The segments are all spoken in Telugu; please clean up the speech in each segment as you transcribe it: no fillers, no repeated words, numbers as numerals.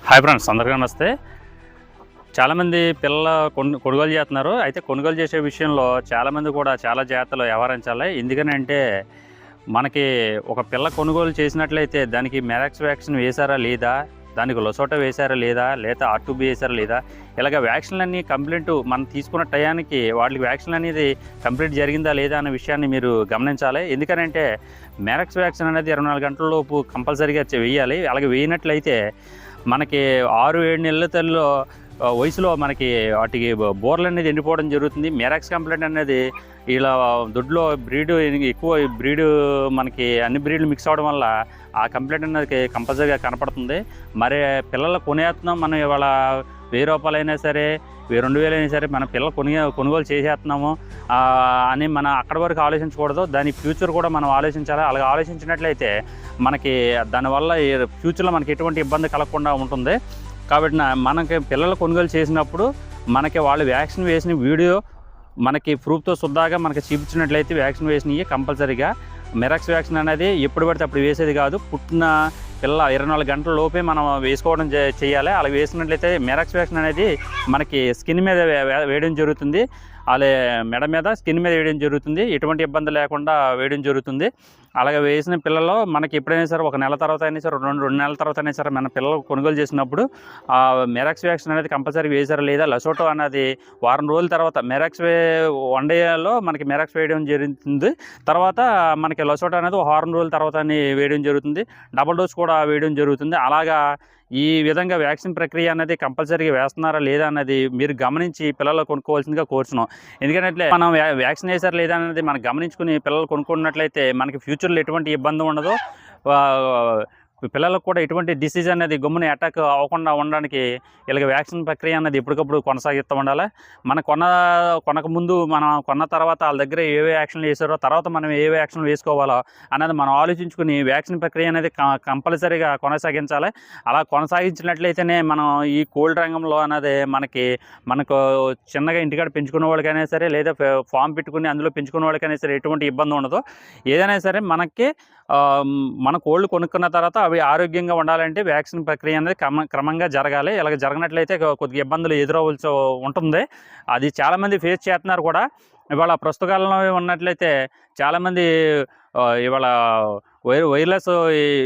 హాయ్ ఫ్రెండ్స్, అందరికీ నమస్తే. చాలామంది పిల్లల కొనుగోలు చేస్తున్నారు. అయితే కొనుగోలు చేసే విషయంలో చాలామంది కూడా చాలా జాగ్రత్తలు వ్యవహరించాలి. ఎందుకనంటే మనకి ఒక పిల్ల కొనుగోలు చేసినట్లయితే దానికి మెరాక్స్ వ్యాక్సిన్ వేశారా లేదా, దానికి లొసోటా వేశారా లేదా, లేదా R2B వేశారా లేదా, ఇలాగ వ్యాక్సిన్లన్నీ కంప్లీట్ మనం తీసుకున్న టయానికి వాటికి వ్యాక్సిన్ అనేది కంప్లీట్ జరిగిందా లేదా అనే విషయాన్ని మీరు గమనించాలి. ఎందుకనంటే మెరాక్స్ వ్యాక్సిన్ అనేది 24 గంటల లోపు కంపల్సరీగా వేయాలి. అలాగే వేయనట్లయితే మనకి 6-7 నెలల తల్లిలో వయసులో మనకి వాటికి బోర్లు అనేది ఎండిపోవడం జరుగుతుంది. మెరాక్స్ కంప్లైంట్ అనేది ఇలా దొడ్లో ఎక్కువ బ్రీడు మనకి అన్ని బ్రీడ్లు మిక్స్ అవ్వడం వల్ల ఆ కంప్లైంట్ అనేది కంపల్సరీగా కనపడుతుంది. మరి పిల్లలు కొనేస్తున్నాం మనం, ఇవాళ 1000 రూపాయలైనా సరే 2000 అయినా సరే మన పిల్లలు కొనుగోలు చేసేస్తున్నాము అని మనం అక్కడి వరకు ఆలోచించకూడదు. దాని ఫ్యూచర్ కూడా మనం ఆలోచించాలి. అలాగే ఆలోచించినట్లయితే మనకి దానివల్ల ఫ్యూచర్లో మనకి ఎటువంటి ఇబ్బంది కలగకుండా ఉంటుంది. కాబట్టి మనకి పిల్లలు కొనుగోలు చేసినప్పుడు మనకి వాళ్ళు వ్యాక్సిన్ వేసిన వీడియో మనకి ప్రూఫ్తో శుద్ధాగా మనకి చూపించినట్లయితే వ్యాక్సిన్ వేసినవి కంపల్సరీగా. మెరాక్స్ వ్యాక్సిన్ అనేది ఎప్పుడు పడితే అప్పుడు వేసేది కాదు. పుట్టిన పిల్ల 24 గంటల లోపే మనం వేసుకోవడం చేయాలి. అలా వేసినట్లయితే మెరాక్స్ వ్యాక్సిన్ అనేది మనకి స్కిన్ మీద వేయడం జరుగుతుంది. అలా మెడ మీద స్కిన్ మీద వేయడం జరుగుతుంది. ఎటువంటి ఇబ్బంది లేకుండా వేయడం జరుగుతుంది. అలాగే వేసిన పిల్లల్లో మనకి ఎప్పుడైనా సరే 1 నెల తర్వాత అయినా సరే 2 నెలల తర్వాత అయినా సరే మన పిల్లలు కొనుగోలు చేసినప్పుడు మెరాక్స్ వ్యాక్సిన్ అనేది కంపల్సరీ వేసారా లేదా, లొసోటా అనేది వారం రోజుల తర్వాత మెరాక్స్ 1 డేలో మనకి మెరాక్స్ వేయడం జరుగుతుంది. తర్వాత మనకి లొసోటా అనేది 1 వారం రోజుల తర్వాత వేయడం జరుగుతుంది. డబుల్ డోస్ కూడా వేయడం జరుగుతుంది. అలాగా ఈ విధంగా వ్యాక్సిన్ ప్రక్రియ అనేది కంపల్సరీగా వేస్తున్నారా లేదా అన్నది మీరు గమనించి పిల్లలు కొనుక్కోవాల్సిందిగా కోరుచున్నాం. ఎందుకంటే మనం వ్యాక్సిన్ వేసారా లేదా అనేది మనం గమనించుకుని పిల్లలు కొనుక్కున్నట్లయితే మనకి ఫ్యూచర్లో ఎటువంటి ఇబ్బంది ఉండదు. పిల్లలకు కూడా ఎటువంటి డిసీజ్ అనేది గమ్మున అటాక్ అవ్వకుండా ఉండడానికి ఇలాగ వ్యాక్సిన్ ప్రక్రియ అనేది ఎప్పటికప్పుడు కొనసాగిస్తూ ఉండాలి. మనం కొనక ముందు మనం కొన్న తర్వాత వాళ్ళ దగ్గర ఏవే యాక్షన్లు వేసారో తర్వాత మనం ఏవే యాక్షన్లు వేసుకోవాలో అనేది మనం ఆలోచించుకుని వ్యాక్సిన్ ప్రక్రియ అనేది కంపల్సరీగా కొనసాగించాలి. అలా కొనసాగించినట్లయితేనే మనం ఈ కోల్డ్ రంగంలో అనేది మనకు చిన్నగా ఇంటికాడ పెంచుకునే వాళ్ళకైనా సరే లేదా ఫామ్ పెట్టుకుని అందులో పెంచుకునే వాళ్ళకైనా సరే ఎటువంటి ఇబ్బంది ఉండదు. ఏదైనా సరే మన కోళ్ళు కొనుక్కున్న తర్వాత అవి ఆరోగ్యంగా ఉండాలంటే వ్యాక్సిన్ ప్రక్రియ అనేది క్రమంగా జరగాలి. ఇలాగ జరగనట్లయితే కొద్దిగా ఇబ్బందులు ఎదురవలసి ఉంటుంది. అది చాలామంది ఫేస్ చేస్తున్నారు కూడా. ఇవాళ ప్రస్తుతాలలో ఉన్నట్లయితే చాలామంది ఇవాళ వైరస్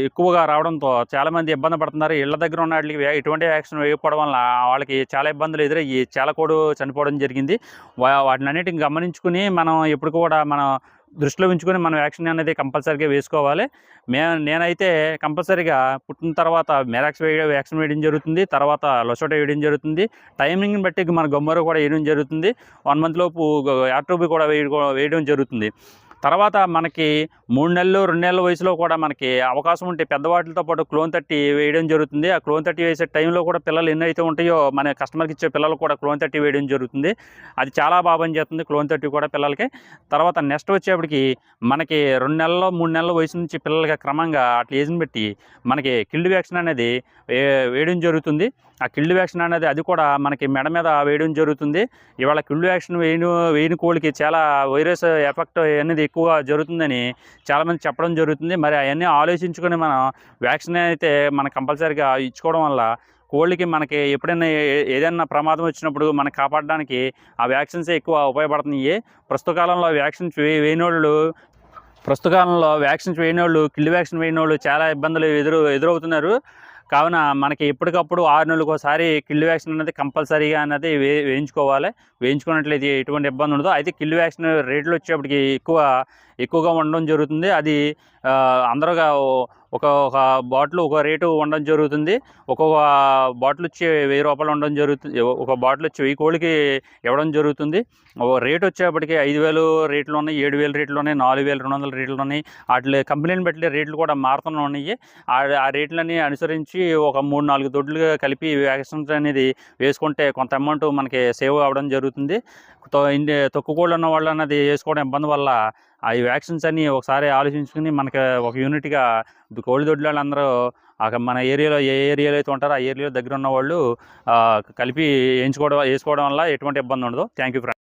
ఎక్కువగా రావడంతో చాలామంది ఇబ్బంది పడుతున్నారు. ఇళ్ల దగ్గర ఉన్న వాటికి ఎటువంటి వ్యాక్సిన్ వేయకపోవడం వల్ల వాళ్ళకి చాలా ఇబ్బందులు ఎదురయ్యి చాలా కోడి చనిపోవడం జరిగింది. వాటిని అన్నిటిని గమనించుకుని మనం ఎప్పుడు కూడా మనం దృష్టిలో ఉంచుకొని మనం వ్యాక్సిన్ అనేది కంపల్సరీగా వేసుకోవాలి. నేనైతే కంపల్సరీగా పుట్టిన తర్వాత మెరాక్స్ వ్యాక్సిన్ వేయడం జరుగుతుంది. తర్వాత లొసోటా వేయడం జరుగుతుంది. టైమింగ్ని బట్టి మన గమ్మరు కూడా వేయడం జరుగుతుంది. 1 మంత్ లోపు R2B కూడా వేయడం జరుగుతుంది. తర్వాత మనకి 3 నెలలు 2 నెలల వయసులో కూడా మనకి అవకాశం ఉంటే పెద్దవాటితో పాటు క్లోన్ 30 వేయడం జరుగుతుంది. ఆ క్లోన్ 30 వేసే టైంలో కూడా పిల్లలు ఎన్నైతే ఉంటాయో మన కస్టమర్కి ఇచ్చే పిల్లలు కూడా క్లోన్ 30 వేయడం జరుగుతుంది. అది చాలా బాగా పనిచేస్తుంది క్లోన్ 30 కూడా పిల్లలకి. తర్వాత నెక్స్ట్ వచ్చేప్పటికి మనకి 2 నెలలు 3 నెలల వయసు నుంచి పిల్లలకి క్రమంగా అట్లా ఏజ్ని బట్టి మనకి కిల్డ్ వ్యాక్సిన్ అనేది వేయడం జరుగుతుంది. ఆ కిల్డ్ వ్యాక్సిన్ అనేది అది కూడా మనకి మెడ మీద వేయడం జరుగుతుంది. ఇవాళ కిల్డ్ వ్యాక్సిన్ వేయని కోళ్ళకి చాలా వైరస్ ఎఫెక్ట్ అనేది ఎక్కువగా జరుగుతుందని చాలామంది చెప్పడం జరుగుతుంది. మరి అవన్నీ ఆలోచించుకొని మనం వ్యాక్సిన్ అయితే మనం కంపల్సరీగా ఇచ్చుకోవడం వల్ల కోళ్ళకి మనకి ఎప్పుడైనా ఏదైనా ప్రమాదం వచ్చినప్పుడు మనం కాపాడడానికి ఆ వ్యాక్సిన్సే ఎక్కువ ఉపయోగపడుతున్నాయి. ప్రస్తుత కాలంలో వ్యాక్సిన్స్ వేయని వాళ్ళు కిల్డ్ వ్యాక్సిన్ వేయని వాళ్ళు చాలా ఇబ్బందులు ఎదురవుతున్నారు. కావున మనకి ఎప్పటికప్పుడు 6 నెలలకు ఒకసారి కిల్డ్ వ్యాక్సిన్ అనేది కంపల్సరీగా అనేది వేయించుకోవాలి. వేయించుకున్నట్లయితే ఎటువంటి ఇబ్బంది ఉండదు. అయితే కిల్డ్ వ్యాక్సిన్ రేట్లు వచ్చేప్పటికి ఎక్కువగా ఉండడం జరుగుతుంది. అది అందరుగా ఒక బాటిల్ ఒక రేటు ఉండడం జరుగుతుంది. ఒక్కొక్క బాటిల్ వచ్చి 1000 రూపాయలు ఉండడం జరుగుతుంది. ఒక బాటిల్ వచ్చి 1000 కోళ్ళకి ఇవ్వడం జరుగుతుంది. రేట్ వచ్చేప్పటికి 5000 రేట్లు ఉన్నాయి, 7000 రేట్లు ఉన్నాయి, 4200 రేట్లు ఉన్నాయి. వాటి కంపెనీని బట్టి రేట్లు కూడా మారుతూనే ఉన్నాయి. ఆ రేట్లన్నీ అనుసరించి ఒక 3-4 దొడ్లు కలిపి వ్యాక్సిన్స్ అనేది వేసుకుంటే కొంత అమౌంట్ మనకి సేవ్ అవ్వడం జరుగుతుంది. తక్కువ కోళ్ళు ఉన్న వాళ్ళు అన్నది వేసుకోవడం ఇబ్బంది వల్ల ఆ వ్యాక్సిన్స్ అన్నీ ఒకసారి ఆలోచించుకుని మనకి ఒక యూనిట్గా కోళ్ళ దొడ్లందరూ మన ఏరియాలో ఏ ఏరియాలో అయితే ఉంటారో ఆ ఏరియాలో దగ్గర ఉన్న వాళ్ళు కలిపి వేసుకోవడం వల్ల ఎటువంటి ఇబ్బంది ఉండదు. Thank you friends.